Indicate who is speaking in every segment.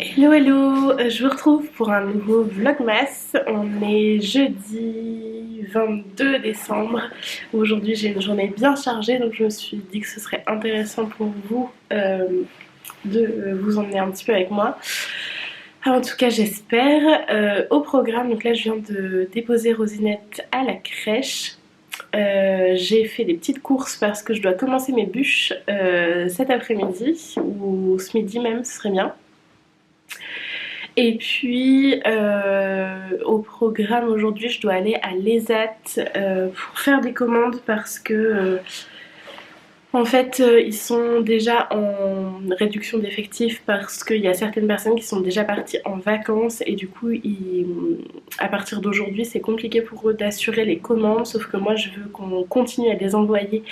Speaker 1: Hello hello, je vous retrouve pour un nouveau vlogmas. On est jeudi 22 décembre. Aujourd'hui j'ai une journée bien chargée, donc je me suis dit que ce serait intéressant pour vous de vous emmener un petit peu avec moi. En tout cas j'espère. Au programme, donc là je viens de déposer Rosinette à la crèche. J'ai fait des petites courses parce que je dois commencer mes bûches cet après-midi ou ce midi même, ce serait bien. Et puis au programme aujourd'hui, je dois aller à l'ESAT pour faire des commandes parce que en fait ils sont déjà en réduction d'effectifs parce qu'il y a certaines personnes qui sont déjà parties en vacances et du coup à partir d'aujourd'hui c'est compliqué pour eux d'assurer les commandes, sauf que moi je veux qu'on continue à les envoyer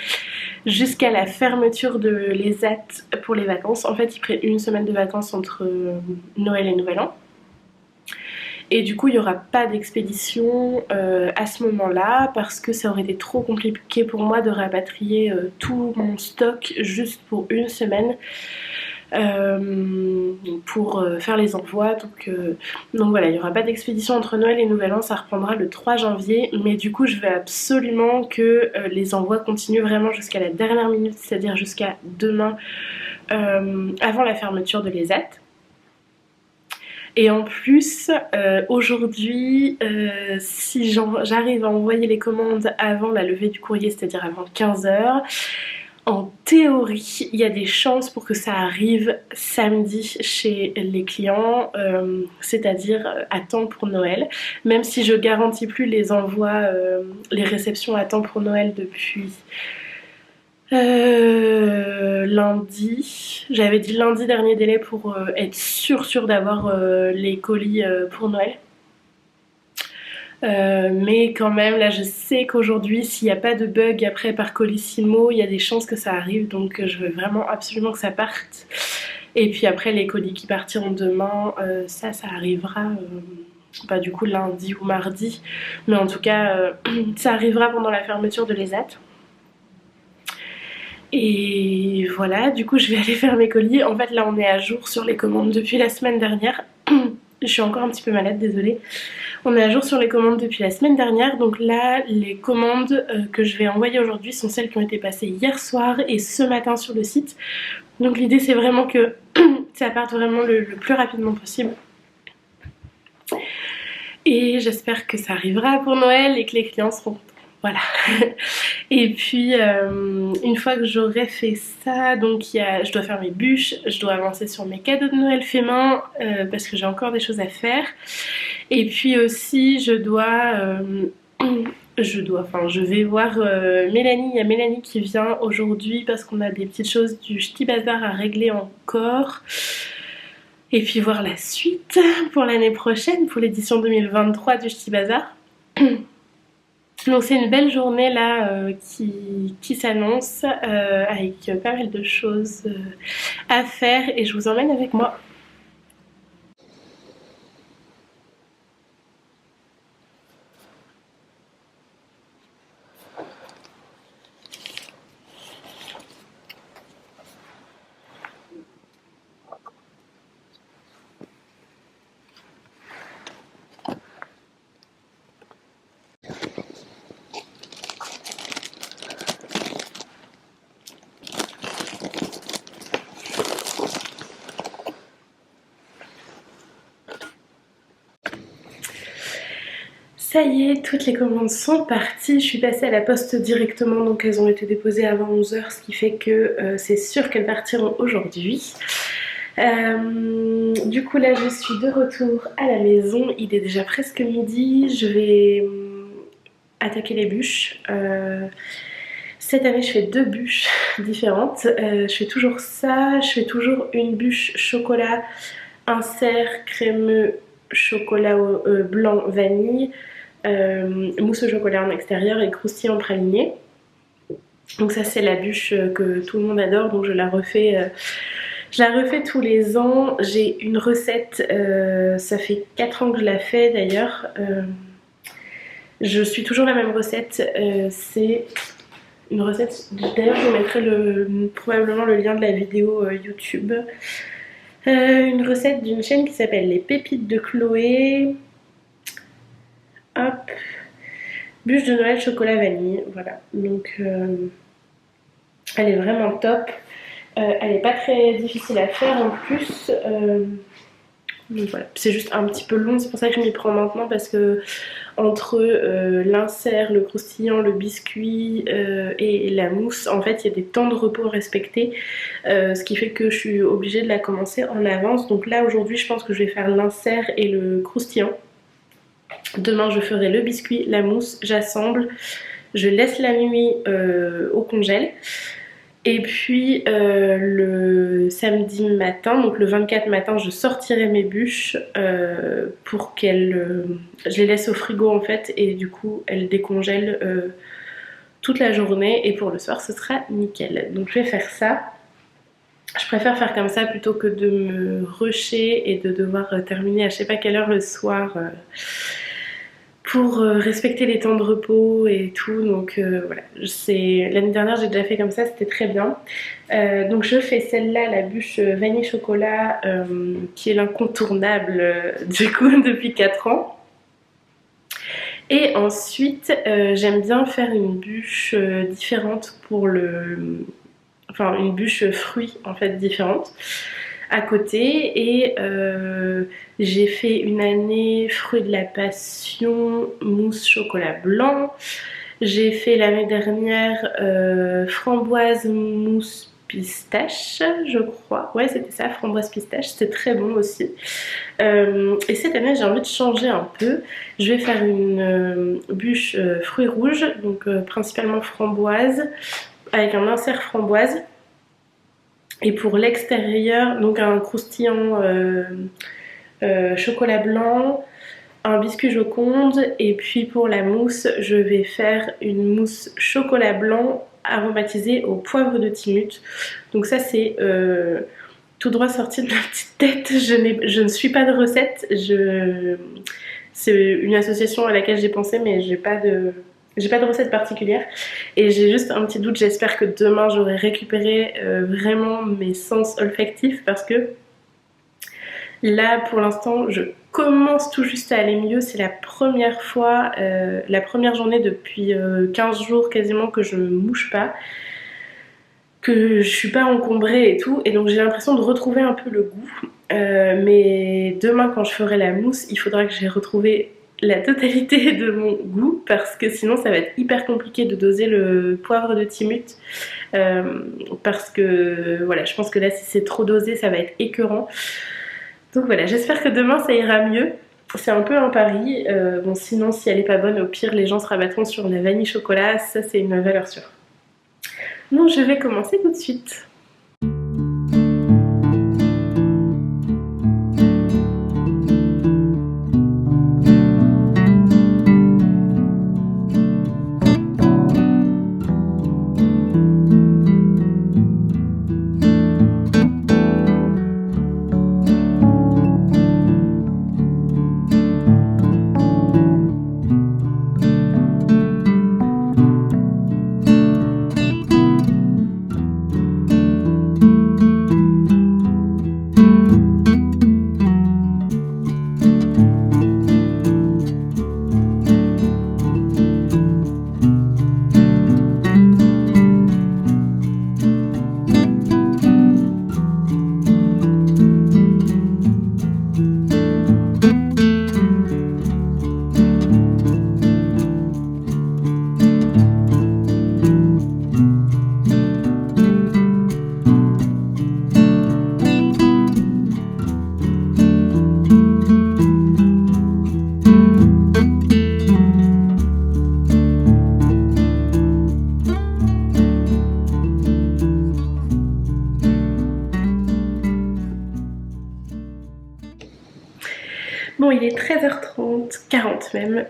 Speaker 1: jusqu'à la fermeture de l'ESAT pour les vacances. En fait ils prennent une semaine de vacances entre Noël et Nouvel An. Et du coup, il n'y aura pas d'expédition à ce moment-là parce que ça aurait été trop compliqué pour moi de rapatrier tout mon stock juste pour une semaine pour faire les envois. Donc voilà, il n'y aura pas d'expédition entre Noël et Nouvel An, ça reprendra le 3 janvier. Mais du coup, je veux absolument que les envois continuent vraiment jusqu'à la dernière minute, c'est-à-dire jusqu'à demain avant la fermeture de l'ESAT. Et en plus, aujourd'hui, si j'arrive à envoyer les commandes avant la levée du courrier, c'est-à-dire avant 15h, en théorie, il y a des chances pour que ça arrive samedi chez les clients, c'est-à-dire à temps pour Noël. Même si je garantis plus les envois, les réceptions à temps pour Noël depuis lundi. J'avais dit lundi dernier délai pour être sûre d'avoir les colis pour Noël. Mais quand même, là je sais qu'aujourd'hui, s'il n'y a pas de bug après par Colissimo, il y a des chances que ça arrive, donc je veux vraiment absolument que ça parte. Et puis après, les colis qui partiront demain, ça arrivera. Pas du coup lundi ou mardi, mais en tout cas, ça arrivera pendant la fermeture de l'ESAT. Et voilà, du coup je vais aller faire mes colis. En fait là on est à jour sur les commandes depuis la semaine dernière. Je suis encore un petit peu malade, désolée. On est à jour sur les commandes depuis la semaine dernière. Donc là les commandes que je vais envoyer aujourd'hui sont celles qui ont été passées hier soir et ce matin sur le site. Donc l'idée c'est vraiment que ça parte vraiment le plus rapidement possible. Et j'espère que ça arrivera pour Noël et que les clients seront contents. Voilà. Et puis une fois que j'aurai fait ça, donc je dois faire mes bûches, je dois avancer sur mes cadeaux de Noël fait main parce que j'ai encore des choses à faire. Et puis aussi je vais voir Mélanie. Il y a Mélanie qui vient aujourd'hui parce qu'on a des petites choses du Ch'ti Bazar à régler encore. Et puis voir la suite pour l'année prochaine, pour l'édition 2023 du Ch'ti Bazar. Donc c'est une belle journée là qui s'annonce avec pas mal de choses à faire et je vous emmène avec moi. Ça y est, toutes les commandes sont parties. Je suis passée à la poste directement, donc elles ont été déposées avant 11h, ce qui fait que c'est sûr qu'elles partiront aujourd'hui. Du coup là je suis de retour à la maison, il est déjà presque midi, je vais attaquer les bûches. Cette année je fais 2 bûches différentes, je fais toujours ça, je fais toujours une bûche chocolat, insert crémeux chocolat blanc vanille, mousse au chocolat en extérieur et croustillant praliné. Donc ça c'est la bûche que tout le monde adore, donc je la refais tous les ans. J'ai une recette, ça fait 4 ans que je la fais d'ailleurs. Je suis toujours la même recette, c'est une recette, d'ailleurs je vous mettrai probablement le lien de la vidéo YouTube. Une recette d'une chaîne qui s'appelle Les Pépites de Chloé. Hop, bûche de Noël chocolat vanille, voilà. Donc elle est vraiment top. Elle n'est pas très difficile à faire en plus. Donc voilà, c'est juste un petit peu long, c'est pour ça que je m'y prends maintenant parce que entre l'insert, le croustillant, le biscuit et la mousse, en fait il y a des temps de repos à respecter, ce qui fait que je suis obligée de la commencer en avance. Donc là aujourd'hui je pense que je vais faire l'insert et le croustillant. Demain je ferai le biscuit, la mousse, j'assemble, je laisse la nuit au congèle. Et puis le samedi matin, donc le 24 matin, je sortirai mes bûches pour qu'elles... je les laisse au frigo en fait et du coup elles décongèlent toute la journée et pour le soir ce sera nickel. Donc je vais faire ça. Je préfère faire comme ça plutôt que de me rusher et de devoir terminer à je sais pas quelle heure le soir pour respecter les temps de repos et tout. Donc voilà, l'année dernière j'ai déjà fait comme ça, c'était très bien. Donc je fais celle-là, la bûche vanille chocolat, qui est l'incontournable du coup depuis 4 ans. Et ensuite j'aime bien faire une bûche différente pour le... Enfin une bûche fruits en fait différente à côté et j'ai fait une année fruits de la passion, mousse chocolat blanc. J'ai fait l'année dernière framboise mousse pistache, je crois. Ouais, c'était ça, framboise pistache. C'était très bon aussi. Et cette année, j'ai envie de changer un peu. Je vais faire une bûche fruits rouges, donc principalement framboise, avec un insert framboise. Et pour l'extérieur, donc un croustillant chocolat blanc, un biscuit Joconde. Et puis pour la mousse, je vais faire une mousse chocolat blanc aromatisée au poivre de Timut. Donc ça c'est tout droit sorti de ma petite tête. Je ne suis pas de recette. C'est une association à laquelle j'ai pensé mais j'ai pas de recette particulière et j'ai juste un petit doute. J'espère que demain j'aurai récupéré vraiment mes sens olfactifs parce que là pour l'instant je commence tout juste à aller mieux. C'est la première fois, la première journée depuis 15 jours quasiment que je me mouche pas, que je suis pas encombrée et tout, et donc j'ai l'impression de retrouver un peu le goût. Mais demain quand je ferai la mousse, il faudra que j'ai retrouvé la totalité de mon goût parce que sinon ça va être hyper compliqué de doser le poivre de Timut parce que voilà, je pense que là si c'est trop dosé ça va être écœurant. Donc voilà, j'espère que demain ça ira mieux. C'est un peu un pari. Bon, sinon si elle est pas bonne, au pire les gens se rabattront sur la vanille chocolat, ça c'est une valeur sûre. Donc je vais commencer tout de suite. Bon, il est 13h30, 40 même,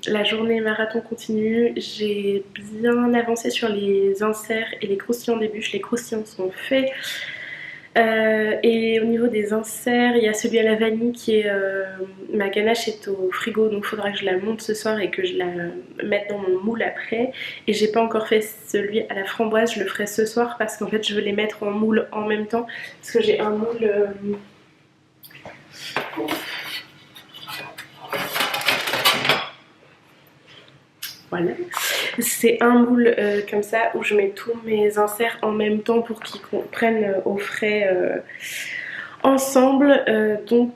Speaker 1: la journée marathon continue, j'ai bien avancé sur les inserts et les croustillants des bûches, les croustillants sont faits. Et au niveau des inserts, il y a celui à la vanille qui est... ma ganache est au frigo, donc il faudra que je la monte ce soir et que je la mette dans mon moule après. Et j'ai pas encore fait celui à la framboise, je le ferai ce soir parce qu'en fait je veux les mettre en moule en même temps. Parce que j'ai un moule... Voilà. C'est un moule comme ça où je mets tous mes inserts en même temps pour qu'ils prennent au frais ensemble. Du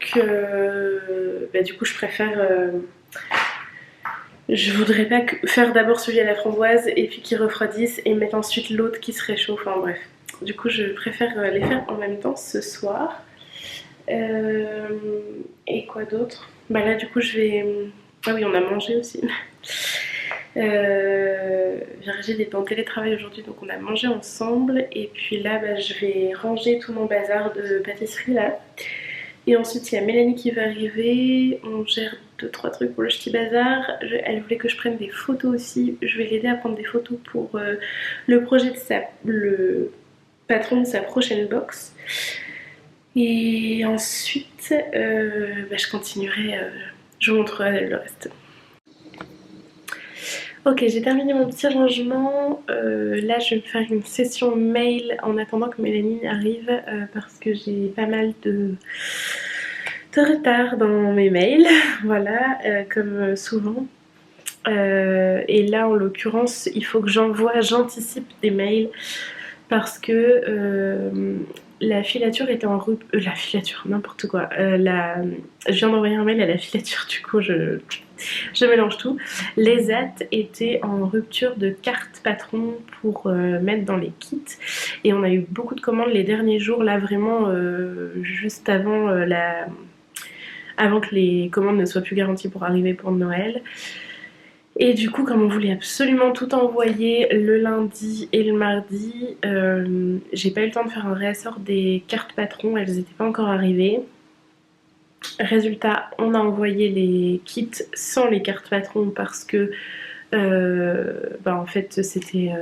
Speaker 1: coup je préfère... je voudrais pas faire d'abord celui à la framboise et puis qu'il refroidisse et mettre ensuite l'autre qui se réchauffe. Enfin bref. Du coup je préfère les faire en même temps ce soir. Et quoi d'autre? Bah là du coup je vais... Ah oui, on a mangé aussi. Virgile est en télétravail aujourd'hui, donc on a mangé ensemble. Et puis là, je vais ranger tout mon bazar de pâtisserie là. Et ensuite, il y a Mélanie qui va arriver. On gère 2-3 trucs pour le petit bazar. Elle voulait que je prenne des photos aussi. Je vais l'aider à prendre des photos pour le projet de le patron de sa prochaine box. Et ensuite, je continuerai. Je vous montrerai le reste. Ok, j'ai terminé mon petit rangement. Là, je vais me faire une session mail en attendant que Mélanie arrive parce que j'ai pas mal de retard dans mes mails. Voilà, comme souvent. Et là, en l'occurrence, il faut que j'anticipe des mails parce que la filature était en rupture. La filature, n'importe quoi. Je viens d'envoyer un mail à la filature, du coup, je mélange tout. Les AT étaient en rupture de carte patron pour mettre dans les kits. Et on a eu beaucoup de commandes les derniers jours, là, vraiment, juste avant que les commandes ne soient plus garanties pour arriver pour Noël. Et du coup, comme on voulait absolument tout envoyer le lundi et le mardi, j'ai pas eu le temps de faire un réassort des cartes patrons, elles n'étaient pas encore arrivées. Résultat, on a envoyé les kits sans les cartes patrons parce que en fait c'était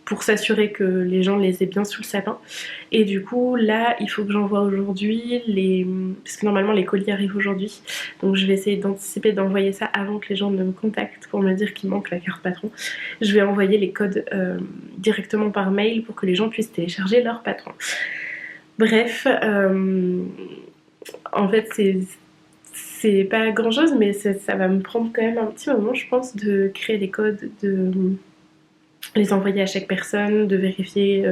Speaker 1: pour s'assurer que les gens les aient bien sous le sapin. Et du coup là il faut que j'envoie aujourd'hui parce que normalement les colis arrivent aujourd'hui, donc je vais essayer d'anticiper d'envoyer ça avant que les gens ne me contactent pour me dire qu'il manque la carte patron. Je vais envoyer les codes directement par mail pour que les gens puissent télécharger leur patron. Bref, en fait c'est pas grand chose, mais ça va me prendre quand même un petit moment, je pense, de créer les codes, de les envoyer à chaque personne, de vérifier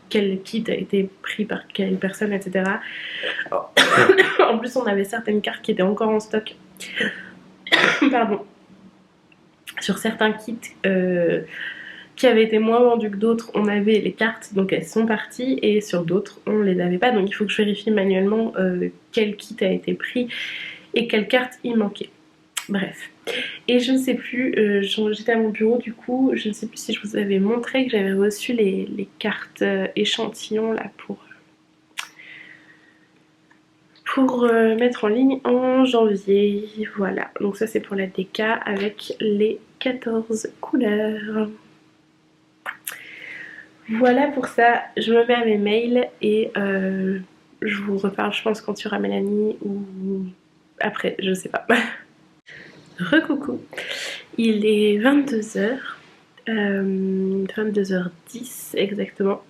Speaker 1: quel kit a été pris par quelle personne, etc. En plus, on avait certaines cartes qui étaient encore en stock. Pardon. Sur certains kits qui avaient été moins vendus que d'autres, on avait les cartes, donc elles sont parties, et sur d'autres, on les avait pas. Donc il faut que je vérifie manuellement quel kit a été pris et quelle carte il manquait. Pour et je ne sais plus, j'étais à mon bureau du coup, je ne sais plus si je vous avais montré que j'avais reçu les cartes échantillons là pour mettre en ligne en janvier. Voilà, donc ça c'est pour la DK avec les 14 couleurs. Voilà pour ça, je me mets à mes mails et je vous reparle je pense quand il y aura Mélanie ou après, je sais pas. Recoucou, il est 22h, 22h10 exactement.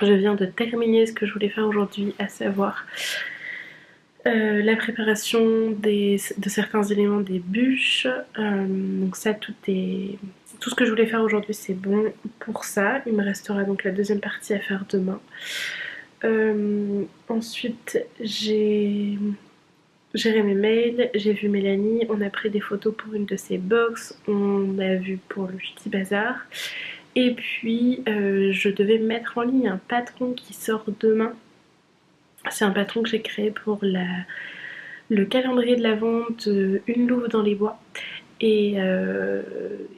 Speaker 1: Je viens de terminer ce que je voulais faire aujourd'hui, à savoir la préparation de certains éléments des bûches. Donc ça, tout ce que je voulais faire aujourd'hui, c'est bon pour ça. Il me restera donc la deuxième partie à faire demain. Ensuite, j'ai géré mes mails, j'ai vu Mélanie, on a pris des photos pour une de ses box, on a vu pour le petit bazar. Et puis je devais mettre en ligne un patron qui sort demain. C'est un patron que j'ai créé pour le calendrier de la vente Une Louve dans les bois. Et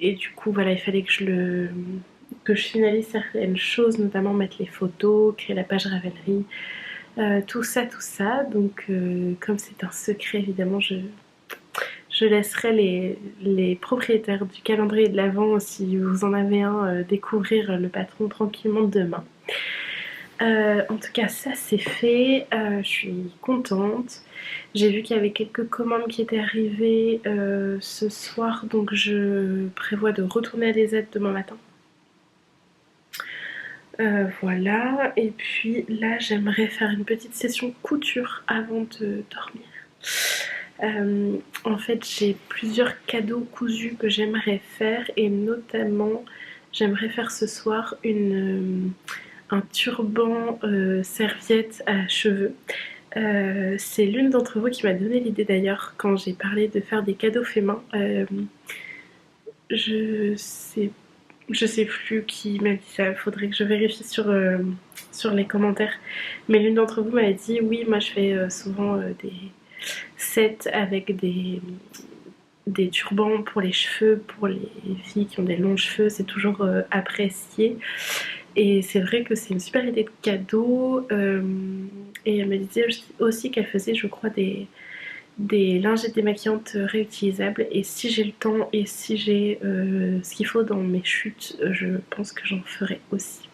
Speaker 1: du coup voilà, il fallait que je finalise certaines choses, notamment mettre les photos, créer la page Ravelry, tout ça. Donc comme c'est un secret évidemment, je laisserai les propriétaires du calendrier de l'Avent, si vous en avez un, découvrir le patron tranquillement demain. En tout cas ça c'est fait, je suis contente. J'ai vu qu'il y avait quelques commandes qui étaient arrivées ce soir, donc je prévois de retourner à l'EZ demain matin. Voilà, et puis là j'aimerais faire une petite session couture avant de dormir. En fait j'ai plusieurs cadeaux cousus que j'aimerais faire et notamment j'aimerais faire ce soir un turban serviette à cheveux. C'est l'une d'entre vous qui m'a donné l'idée d'ailleurs quand j'ai parlé de faire des cadeaux faits main. Je sais je sais plus qui m'a dit ça, faudrait que je vérifie sur les commentaires. Mais l'une d'entre vous m'avait dit oui, moi je fais souvent des sets avec des turbans pour les cheveux, pour les filles qui ont des longs cheveux, c'est toujours apprécié. Et c'est vrai que c'est une super idée de cadeau. Et elle me disait aussi qu'elle faisait, je crois, des lingettes démaquillantes réutilisables. Et si j'ai le temps et si j'ai ce qu'il faut dans mes chutes, je pense que j'en ferai aussi.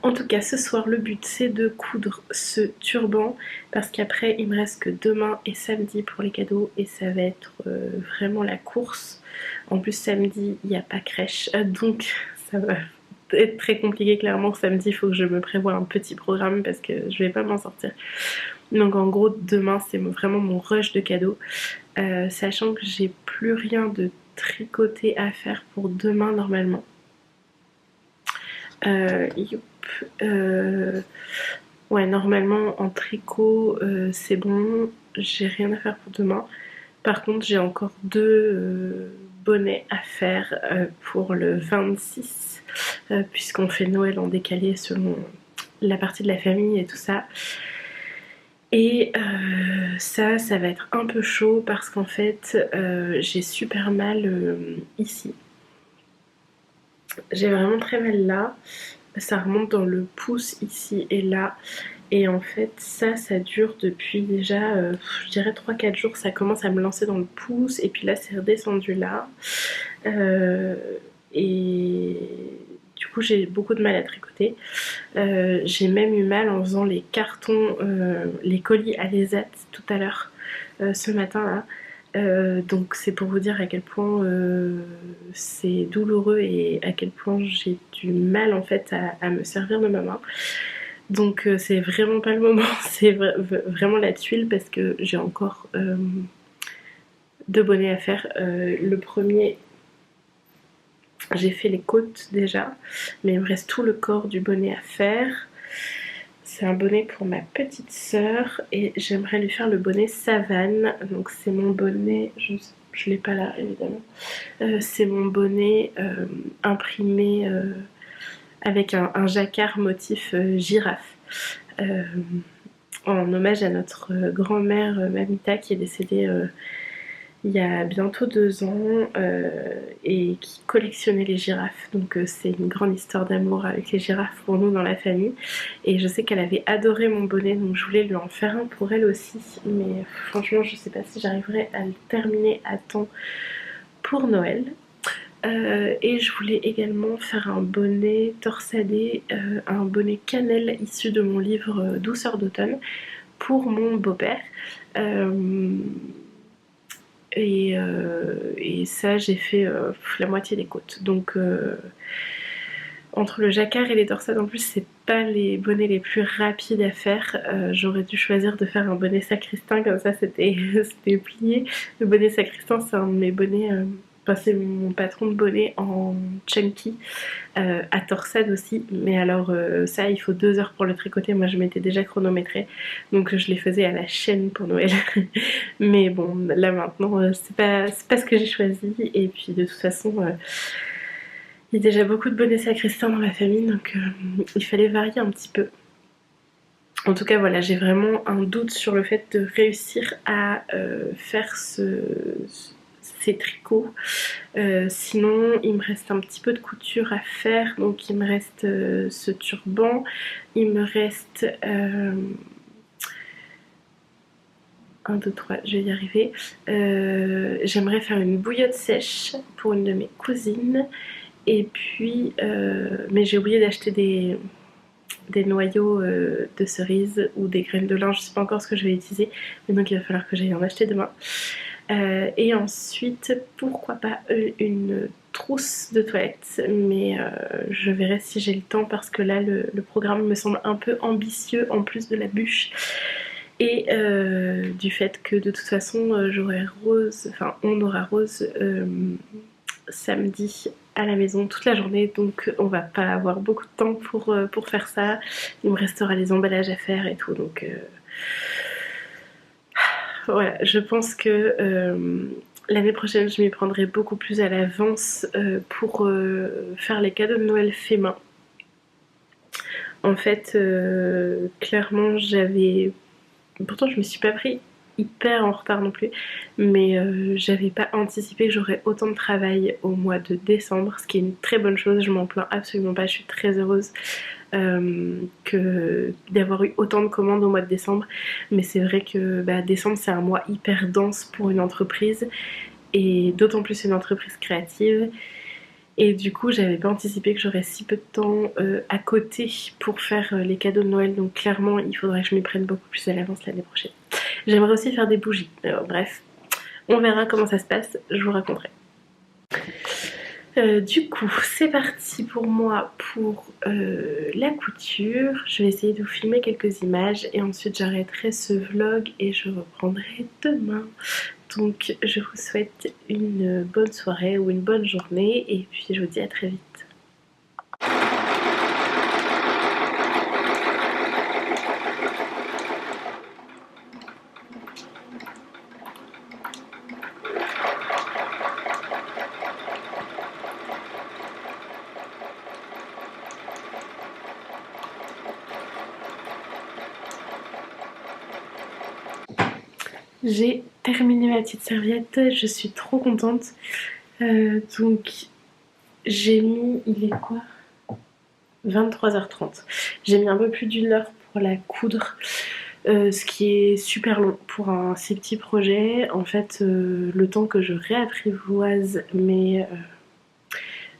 Speaker 1: En tout cas, ce soir, le but c'est de coudre ce turban parce qu'après, il me reste que demain et samedi pour les cadeaux et ça va être vraiment la course. En plus, samedi, il n'y a pas crèche, donc ça va être très compliqué. Clairement, samedi, il faut que je me prévoie un petit programme parce que je vais pas m'en sortir. Donc en gros, demain, c'est vraiment mon rush de cadeaux. Sachant que j'ai plus rien de tricoté à faire pour demain normalement. Ouais, normalement en tricot c'est bon, j'ai rien à faire pour demain. Par contre, j'ai encore deux bonnets à faire pour le 26, puisqu'on fait Noël en décalé selon la partie de la famille et tout ça. Et ça va être un peu chaud parce qu'en fait j'ai super mal ici. J'ai vraiment très mal là. Ça remonte dans le pouce ici et là. Et en fait ça dure depuis déjà je dirais 3-4 jours. Ça commence à me lancer dans le pouce et puis là c'est redescendu là. Et du coup j'ai beaucoup de mal à tricoter. J'ai même eu mal en faisant les cartons, les colis à l'ESAT tout à l'heure, ce matin là. Donc c'est pour vous dire à quel point c'est douloureux et à quel point j'ai du mal en fait à me servir de ma main. Donc c'est vraiment pas le moment, c'est vraiment la tuile parce que j'ai encore deux bonnets à faire. Le premier, j'ai fait les côtes déjà, mais il me reste tout le corps du bonnet à faire. C'est un bonnet pour ma petite sœur et j'aimerais lui faire le bonnet savane. Donc c'est mon bonnet, je l'ai pas là évidemment. C'est mon bonnet imprimé avec un jacquard motif girafe. En hommage à notre grand-mère Mamita qui est décédée il y a bientôt 2 ans et qui collectionnait les girafes. Donc c'est une grande histoire d'amour avec les girafes pour nous dans la famille. Et je sais qu'elle avait adoré mon bonnet, donc je voulais lui en faire un pour elle aussi. Mais franchement, je sais pas si j'arriverai à le terminer à temps pour Noël. Et je voulais également faire un bonnet torsadé, un bonnet cannelle issu de mon livre Douceur d'automne pour mon beau-père. Et ça j'ai fait la moitié des côtes. Donc entre le jacquard et les torsades en plus c'est pas les bonnets les plus rapides à faire. J'aurais dû choisir de faire un bonnet sacristain comme ça c'était plié. Le bonnet sacristain c'est un de mes bonnets, enfin c'est mon patron de bonnet en chunky. À torsade aussi, mais alors ça il faut 2 heures pour le tricoter. Moi je m'étais déjà chronométrée donc je les faisais à la chaîne pour Noël. Mais bon là maintenant c'est pas ce que j'ai choisi et puis de toute façon il y a déjà beaucoup de bonnets sacristains dans la famille donc il fallait varier un petit peu. En tout cas voilà, j'ai vraiment un doute sur le fait de réussir à faire ces tricots. Sinon il me reste un petit peu de couture à faire, donc il me reste ce turban, il me reste 1, 2, 3, je vais y arriver. J'aimerais faire une bouillotte sèche pour une de mes cousines et puis mais j'ai oublié d'acheter des noyaux de cerises ou des graines de lin, je sais pas encore ce que je vais utiliser, mais donc il va falloir que j'aille en acheter demain. Et ensuite, pourquoi pas une trousse de toilette, mais je verrai si j'ai le temps parce que là le programme me semble un peu ambitieux en plus de la bûche et du fait que de toute façon j'aurai Rose, enfin on aura Rose samedi à la maison toute la journée, donc on va pas avoir beaucoup de temps pour faire ça. Il me restera les emballages à faire et tout, donc voilà, je pense que l'année prochaine je m'y prendrai beaucoup plus à l'avance pour faire les cadeaux de Noël faits main. En fait, clairement j'avais... Pourtant je me suis pas pris hyper en retard non plus, mais j'avais pas anticipé que j'aurais autant de travail au mois de décembre, ce qui est une très bonne chose, je m'en plains absolument pas, je suis très heureuse que d'avoir eu autant de commandes au mois de décembre, mais c'est vrai que décembre c'est un mois hyper dense pour une entreprise, et d'autant plus une entreprise créative. Et du coup, j'avais pas anticipé que j'aurais si peu de temps à côté pour faire les cadeaux de Noël. Donc clairement, il faudrait que je m'y prenne beaucoup plus à l'avance l'année prochaine. J'aimerais aussi faire des bougies. Bref, on verra comment ça se passe, je vous raconterai. Du coup, c'est parti pour moi pour la couture. Je vais essayer de vous filmer quelques images et ensuite j'arrêterai ce vlog et je reprendrai demain. Donc je vous souhaite une bonne soirée ou une bonne journée et puis je vous dis à très vite. J'ai terminé ma petite serviette, je suis trop contente. Donc j'ai mis, il est quoi, 23h30. J'ai mis un peu plus d'une heure pour la coudre, ce qui est super long pour un si petit projet. En fait, le temps que je réapprivoise mes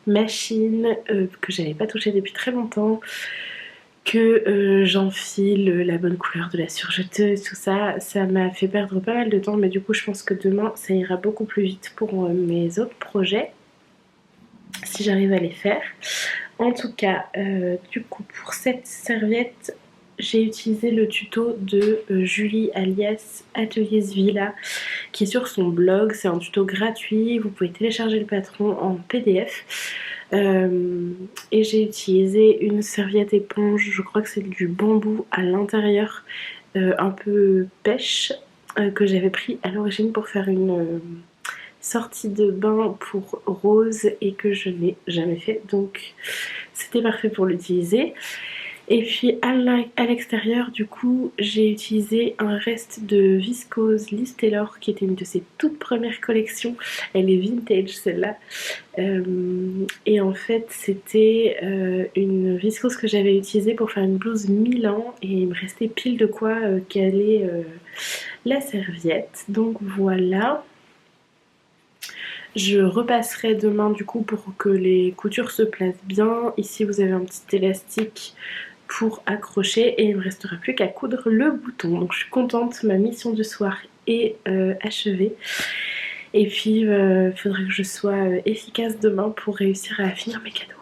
Speaker 1: machines que j'avais pas touché depuis très longtemps, que j'enfile la bonne couleur de la surjeteuse, tout ça, ça m'a fait perdre pas mal de temps, mais du coup je pense que demain ça ira beaucoup plus vite pour mes autres projets, si j'arrive à les faire. En tout cas, du coup pour cette serviette, j'ai utilisé le tuto de Julie alias Atelier Villa qui est sur son blog. C'est un tuto gratuit, vous pouvez télécharger le patron en PDF. Et j'ai utilisé une serviette éponge, je crois que c'est du bambou à l'intérieur, un peu pêche, que j'avais pris à l'origine pour faire une sortie de bain pour Rose et que je n'ai jamais fait, donc c'était parfait pour l'utiliser. Et puis à l'extérieur, du coup, j'ai utilisé un reste de viscose Liz Taylor qui était une de ses toutes premières collections. Elle est vintage celle-là. Et en fait, c'était une viscose que j'avais utilisée pour faire une blouse Milan et il me restait pile de quoi caler la serviette. Donc voilà. Je repasserai demain du coup pour que les coutures se placent bien. Ici vous avez un petit élastique pour accrocher et il ne me restera plus qu'à coudre le bouton. Donc je suis contente, ma mission du soir est achevée. Et puis il faudrait que je sois efficace demain pour réussir à finir mes cadeaux.